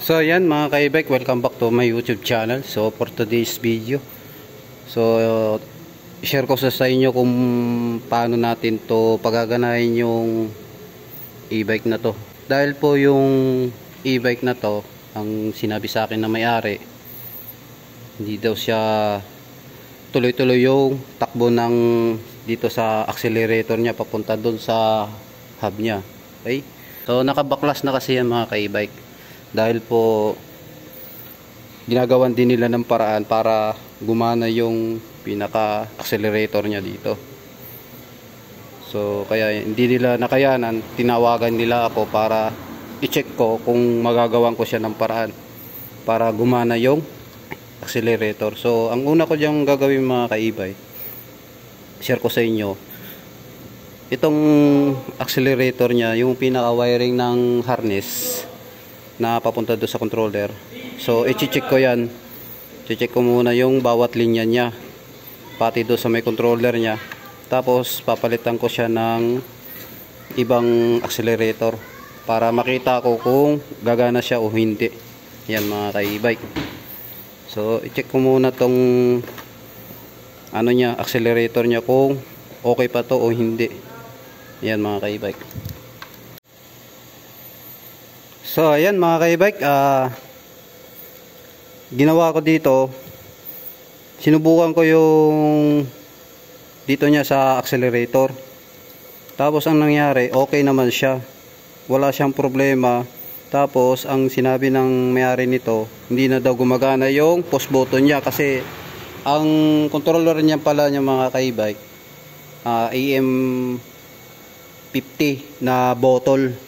So ayan mga ka-e-bike, welcome back to my YouTube channel. So for today's video, so share ko sa inyo kung paano natin to pagaganahin yung e-bike na to. Dahil po yung e-bike na to, ang sinabi sa akin na may-ari, hindi daw siya tuloy-tuloy yung takbo ng dito sa accelerator niya papunta doon sa hub niya. Okay? So nakabaklas na kasi yan mga ka-e-bike. Dahil po ginagawan din nila ng paraan para gumana yung pinaka accelerator niya dito. So kaya hindi nila nakayanan, tinawagan nila ako para i-check ko kung magagawan ko siya ng paraan para gumana yung accelerator. So ang una ko diyang gagawin mga ka-e-bike, share ko sa inyo itong accelerator niya, yung pinaka wiring ng harness na papunta doon sa controller. So i-check ko yan, i-check ko muna yung bawat linya niya pati doon sa may controller niya, tapos papalitan ko siya ng ibang accelerator para makita ko kung gagana siya o hindi. Yan mga ka-e-bike. So i-check ko muna tong ano niya, accelerator niya, kung okay pa to o hindi. Yan mga ka-e-bike. So ayan mga ka-e-bike, ginawa ko dito, sinubukan ko yung dito niya sa accelerator. Tapos ang nangyari, okay naman siya, wala siyang problema. Tapos ang sinabi ng may-ari nito, hindi na daw gumagana yung push button niya kasi ang controller niya pala niya mga ka-e-bike, AM50 na bottle.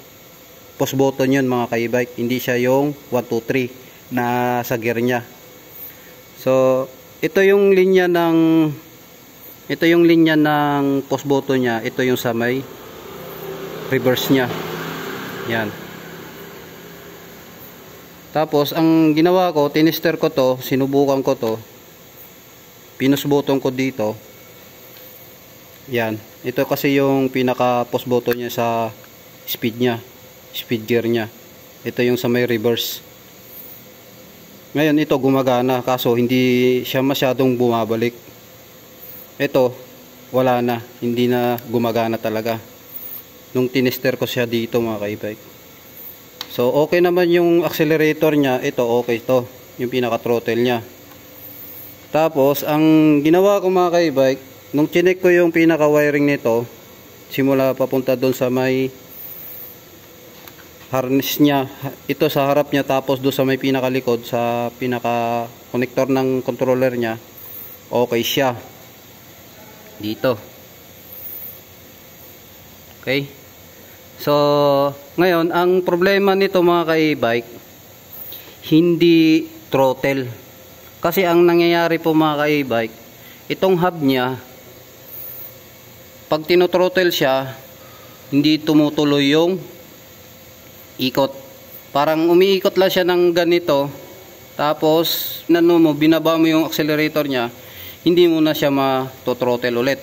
Push button yun mga ka-e-bike, hindi siya yung 1, 2, 3 na sa gear niya. So ito yung linya ng push button niya, ito yung sa may reverse niya. Yan. Tapos ang ginawa ko, tinister ko to, sinubukan ko to, pinus button ko dito. Yan, ito kasi yung pinaka push button niya sa speed niya, speed gear niya. Ito yung sa may reverse. Ngayon ito gumagana, kaso hindi siya masyadong bumabalik. Ito wala na, hindi na gumagana talaga nung tinister ko siya dito mga ka-e-bike. So okay naman yung accelerator niya, ito okay to, yung pinaka throttle niya. Tapos ang ginawa ko mga ka-e-bike, nung chinek ko yung pinaka wiring nito simula papunta doon sa may harness niya, ito sa harap niya, tapos doon sa may pinakalikod sa pinaka connector ng controller niya, okay siya dito. Okay, so ngayon ang problema nito mga ka-e-bike, hindi throttle. Kasi ang nangyayari po mga ka-e-bike, itong hub niya, pag tino-throttle siya, hindi tumutuloy yung ikot. Parang umiikot lang siya ng ganito, tapos binaba mo yung accelerator niya, hindi mo na siya ma-throttle ulit.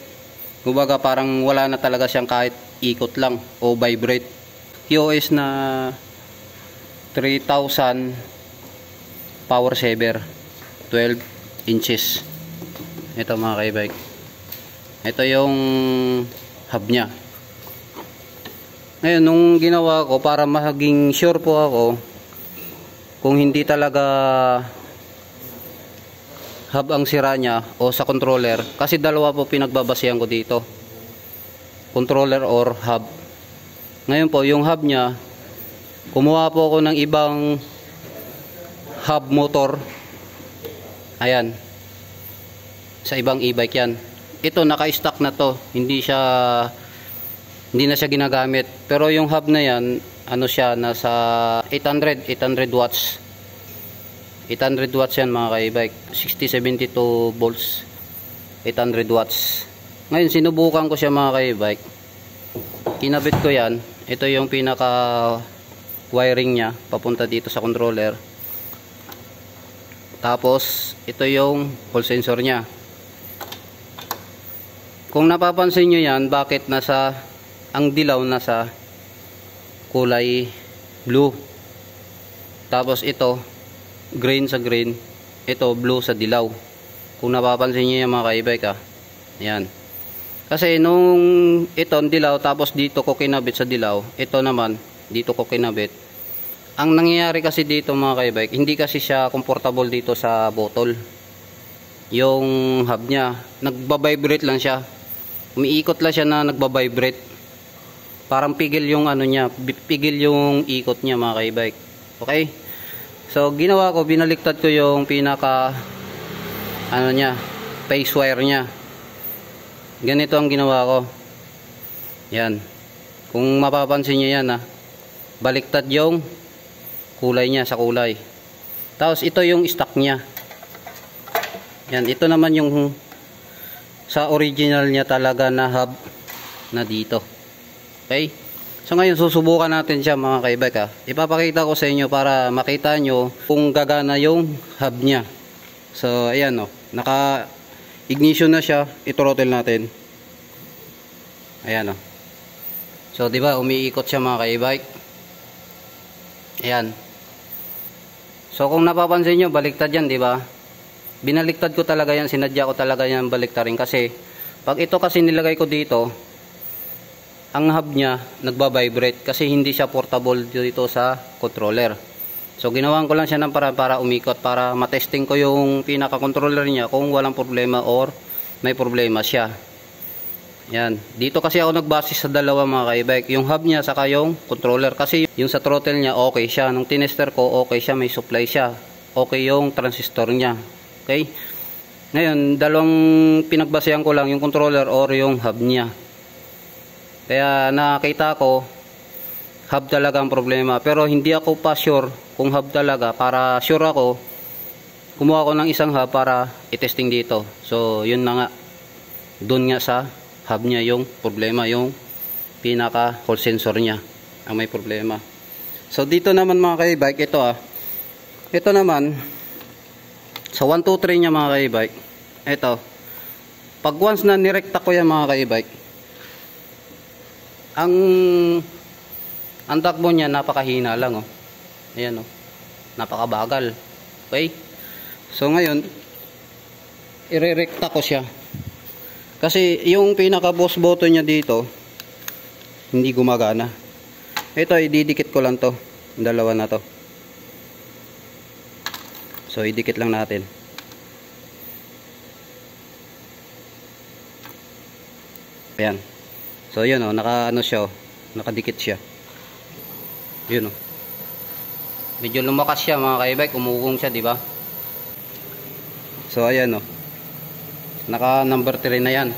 Kumbaga parang wala na talaga siyang kahit ikot lang o vibrate. QOS na 3000 power saver, 12 inches. Ito mga ka-e-bike, ito yung hub niya. Ngayon nung ginawa ko, para maging sure po ako kung hindi talaga hub ang sira niya o sa controller, kasi dalawa po pinagbabasehan ko dito, controller or hub. Ngayon po yung hub niya, kumuha po ako ng ibang hub motor. Ayan, sa ibang e-bike yan. Ito naka-stock na to, hindi na siya ginagamit. Pero yung hub na yan, ano siya, nasa 800 watts. 800 watts yan mga ka-e-bike. 60-72 volts. 800 watts. Ngayon sinubukan ko siya mga ka-e-bike. Kinabit ko yan. Ito yung pinaka wiring niya papunta dito sa controller. Tapos ito yung hall sensor niya. Kung napapansin nyo yan, bakit ang dilaw nasa kulay blue. Tapos ito, green sa green. Ito, blue sa dilaw. Kung napapansin niyo yan mga ka-e-bike Ayan. Kasi nung ito dilaw, tapos dito ko kinabit sa dilaw. Ito naman, dito ko kinabit. Ang nangyayari kasi dito mga ka-e-bike, hindi kasi siya comfortable dito sa bottle. Yung hub niya, nagbabibrate lang siya. Umiikot lang siya na nagbabibrate. Parang pigil yung ano niya, pigil yung ikot niya mga ka-e-bike. Okay? So ginawa ko, binaliktad ko yung pinaka ano niya, phase wire niya. Ganito ang ginawa ko. Yan. Kung mapapansin niyo yan baliktad yung kulay niya sa kulay. Tapos ito yung stock niya. Yan, ito naman yung sa original niya talaga na hub na dito. Okay? So ngayon susubukan natin siya mga ka-e-bike Ipapakita ko sa inyo para makita nyo kung gagana yung hub niya. So ayan naka ignition na siya. I-throttle natin. Ayan So di ba umiikot siya mga ka-e-bike. Ayan. So kung napapansin nyo, baliktad yan, di ba? Binaliktad ko talaga yan, sinadya ko talaga yan baliktarin kasi pag ito kasi nilagay ko dito, ang hub niya nagba-vibrate kasi hindi siya portable dito sa controller. So ginawan ko lang siya ng para umikot, para matesting ko yung pinaka-controller niya kung walang problema or may problema siya. Yan. Dito kasi ako nagbase sa dalawa mga ka-e-bike. Yung hub niya saka yung controller. Kasi yung sa throttle niya okay siya. Nung tinester ko okay siya, may supply siya. Okay yung transistor niya. Okay? Ngayon, dalawang pinagbasehan ko lang yung controller or yung hub niya. Kaya nakita ko hub talaga ang problema. Pero hindi ako pa sure kung hub talaga. Para sure ako, kumuha ko ng isang hub para i-testing dito. So, yun na nga. Doon nga sa hub niya yung problema, yung pinaka hall sensor niya ang may problema. So dito naman mga ka-e-bike, ito naman sa 1, 2, 3 niya mga ka-e-bike, ito pag once na nirekta ko yan mga ka-e-bike, ang takbo niya napakahina lang ayan napakabagal. Okay, so ngayon irerekta ko siya. Kasi yung pinaka boss button niya dito hindi gumagana. Ito ididikit ko lang to, dalawa na to. So idikit lang natin. Ayan. So yun naka-ano siya nakadikit siya. Yun medyo lumakas siya mga ka-e-bike, umugong siya, di ba? So ayan naka number 3 na yan.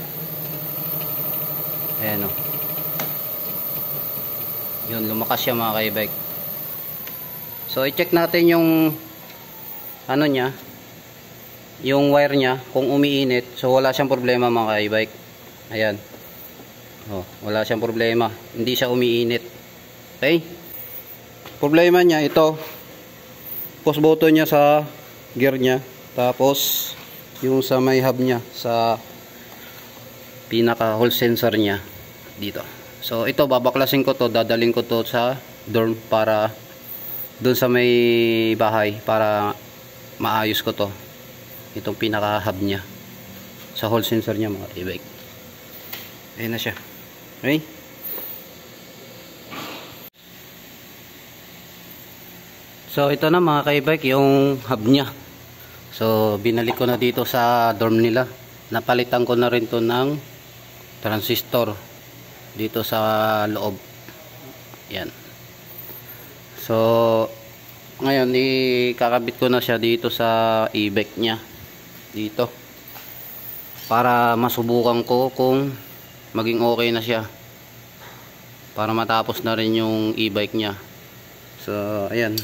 Ayan yun, lumakas siya mga ka-e-bike. So i-check natin yung ano niya, yung wire niya kung umiinit. So wala siyang problema mga ka-e-bike. Ayan wala siyang problema, hindi siya umiinit. Okay, problema niya ito, push button niya sa gear niya, tapos yung sa may hub niya sa pinaka hall sensor niya dito. So ito babaklasin ko to, dadaling ko to sa dorm para doon sa may bahay para maayos ko to, itong pinaka hub niya sa hall sensor niya mga ka-e-bike. Ayun na siya. Okay, so ito na mga ka-e-bike yung hub niya. So binalik ko na dito sa dorm nila. Napalitan ko na rin to ng transistor dito sa loob. Yan. So ngayon ikakabit ko na siya dito sa e-bike niya dito para masubukan ko kung maging okay na siya, para matapos na rin yung e-bike niya. So ayan,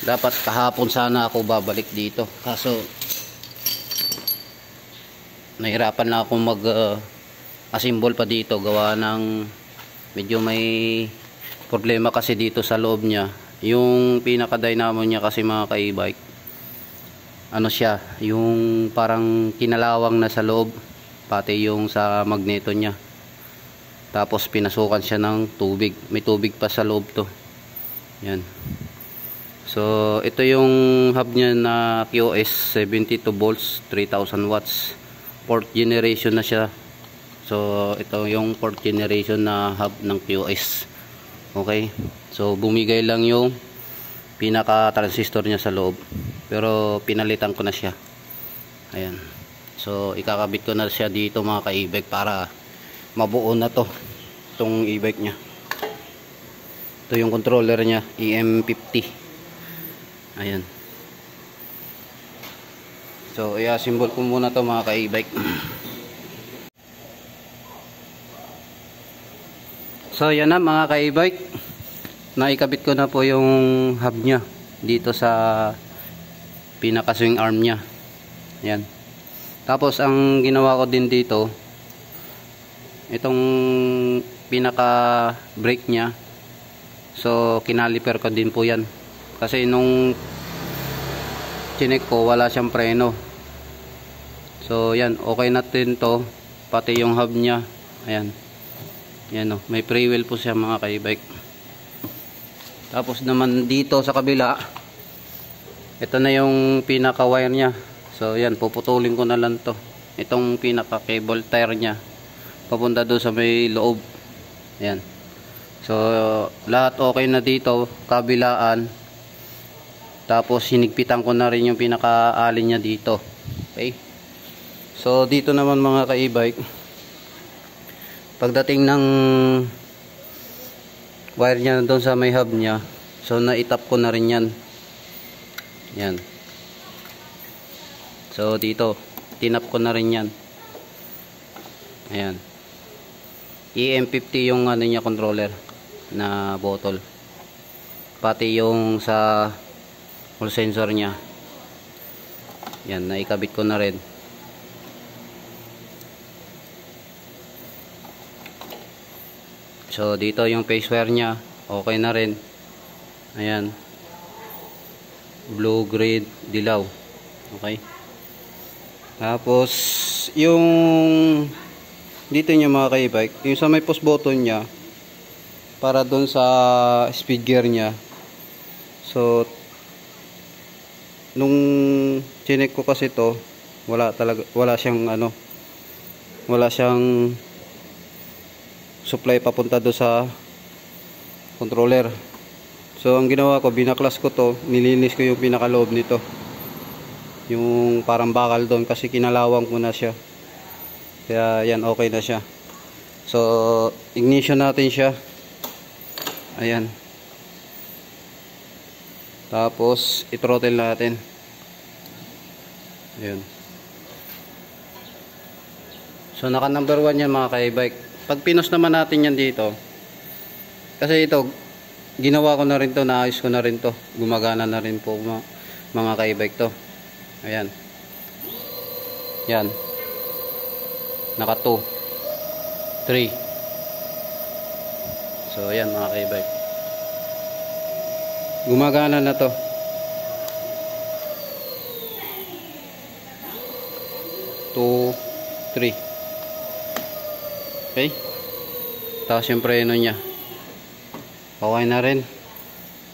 dapat kahapon sana ako babalik dito, kaso nahirapan na ako mag assemble pa dito, gawa ng medyo may problema kasi dito sa loob niya. Yung pinaka dynamo niya kasi mga ka-e-bike, ano siya, yung parang kinalawang na sa loob, pati yung sa magneto niya. Tapos pinasukan siya ng tubig, may tubig pa sa loob to. Yan. So ito yung hub niya na QS 72 volts 3000 watts, 4th generation na siya. So ito yung 4th generation na hub ng QS. Okay, so bumigay lang yung pinaka transistor niya sa loob, pero pinalitan ko na siya. Ayan, so ikakabit ko na siya dito mga ka-e-bike para mabuo na to itong e-bike niya. Ito yung controller niya, EM50. Ayan, so i-assemble ko muna to mga ka-e-bike. So yan na mga ka-e-bike, naikabit ko na po yung hub niya dito sa pinaka swing arm niya. Yan. Tapos ang ginawa ko din dito, itong pinaka brake niya, so kinaliper ko din po yan kasi nung chinek ko wala siyang preno. So yan, okay na din to, pati yung hub niya. Ayan, yan o, may free wheel po siya mga ka-e-bike. Tapos naman dito sa kabila, ito na yung pinaka wire niya. So yan, puputulin ko na lang to, itong pinaka cable tire niya papunta doon sa may loob. Ayan, so lahat okay na dito kabilaan. Tapos hinigpitan ko na rin yung pinaka alin niya dito. Okay, so dito naman mga ka-e-bike, pagdating ng wire niya doon sa may hub niya, so naitap ko na rin yan. Yan, so dito tinap ko na rin yan. Ayan, EM50 yung ano niya, controller na bottle, pati yung sa full sensor niya. Yan, naikabit ko na rin. So dito yung phase wire niya, okay na rin. Ayan, blue, green, dilaw. Okay, tapos yung dito niya mga ka-e-bike, yung sa may push button niya para doon sa speed gear niya. So nung chinek ko kasi to, wala siyang ano, wala siyang supply papunta do sa controller. So ang ginawa ko, binaklas ko to, nilinis ko yung pinakaloob nito, yung parang bakal doon, kasi kinalawang ko na siya. Kaya yan, okay na siya. So ignition natin siya. Ayan, tapos i-throttle natin. Ayan, so naka number 1 yan mga ka-e-bike. Pag pinos naman natin yan dito, kasi ito ginawa ko na rin to, naayos ko na rin to, gumagana na rin po mga ka-e-bike to. Ayan, yan, naka 2, 3. So ayan mga ka-e-bike, gumagana na to. 2, 3. Okay, tapos yung preno nya, okay na rin.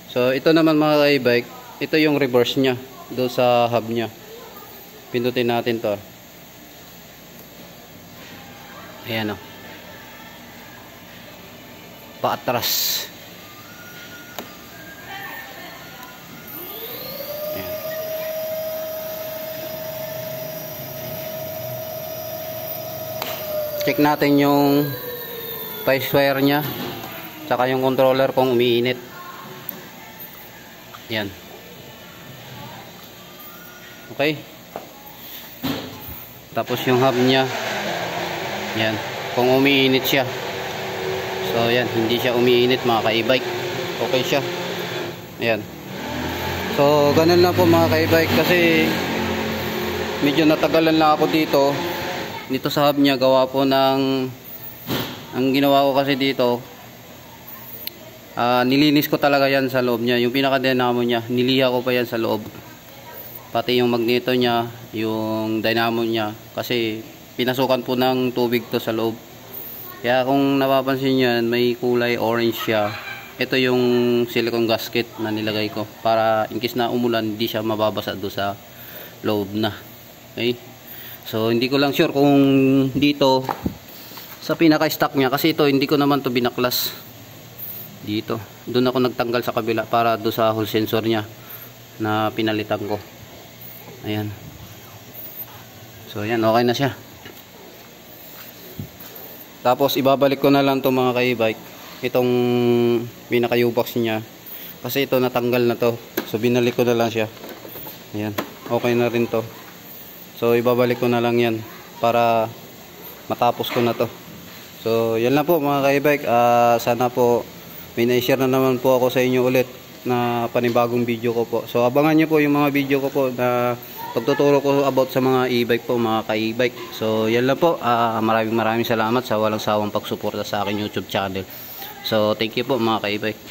So ito naman mga ka-e-bike, ito yung reverse nya doon sa hub nya. Pindutin natin to. Ayan o, paatras. Ayan. Check natin yung phase wire nya tsaka yung controller kung umiinit. Yan, okay. Tapos yung hub nya, yan, kung umiinit siya. So yan, hindi siya umiinit mga ka-e-bike, okay siya. Ayan, so ganun lang po mga ka-e-bike, kasi medyo natagalan lang ako dito sa hub nya, gawa po ng, ang ginawa ko kasi dito, nilinis ko talaga yan sa loob nya, yung pinaka dynamo nya, niliha ko pa yan sa loob, pati yung magneto nya, yung dynamo nya, kasi pinasukan po ng tubig to sa loob. Kaya kung napapansin nyo yan, may kulay orange siya, ito yung silicone gasket na nilagay ko para in case na umulan hindi siya mababasa doon sa loob na. Okay, so hindi ko lang sure kung dito sa pinaka stock niya, kasi ito hindi ko naman to binaklas dito. Doon ako nagtanggal sa kabila para doon sa hole sensor niya na pinalitan ko. Ayan, so ayan, okay na siya. Tapos ibabalik ko na lang to mga ka-e-bike, itong pinaka U-box niya, kasi ito natanggal na to. So binalik ko na lang siya. Ayan, okay na rin to. So ibabalik ko na lang yan para matapos ko na to. So yan lang po mga ka-e-bike. Sana po may na-share na naman po ako sa inyo ulit na panibagong video ko po. So abangan nyo po yung mga video ko po na pagtuturo ko about sa mga e-bike po mga ka-e-bike. So yan lang po. Maraming salamat sa walang sawang pagsuporta sa akin YouTube channel. So thank you po mga ka-e-bike.